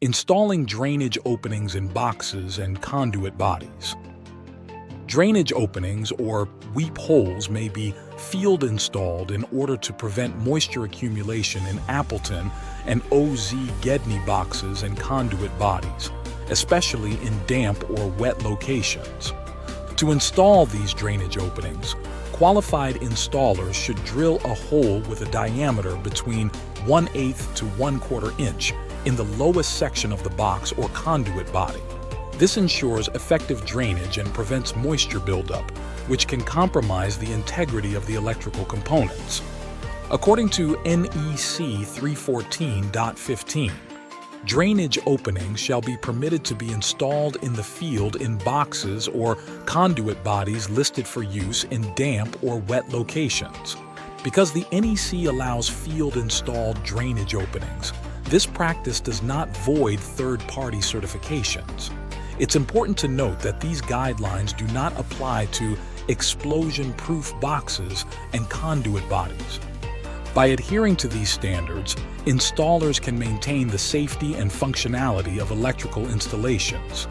Installing drainage openings in boxes and conduit bodies. Drainage openings, or weep holes, may be field installed in order to prevent moisture accumulation in Appleton and O-Z Gedney boxes and conduit bodies, especially in damp or wet locations. To install these drainage openings, qualified installers should drill a hole with a diameter between 1/8 to 1/4 inch in the lowest section of the box or conduit body. This ensures effective drainage and prevents moisture buildup, which can compromise the integrity of the electrical components. According to NEC 314.15, drainage openings shall be permitted to be installed in the field in boxes or conduit bodies listed for use in damp or wet locations. Because the NEC allows field-installed drainage openings, this practice does not void third-party certifications. It's important to note that these guidelines do not apply to explosion-proof boxes and conduit bodies. By adhering to these standards, installers can maintain the safety and functionality of electrical installations.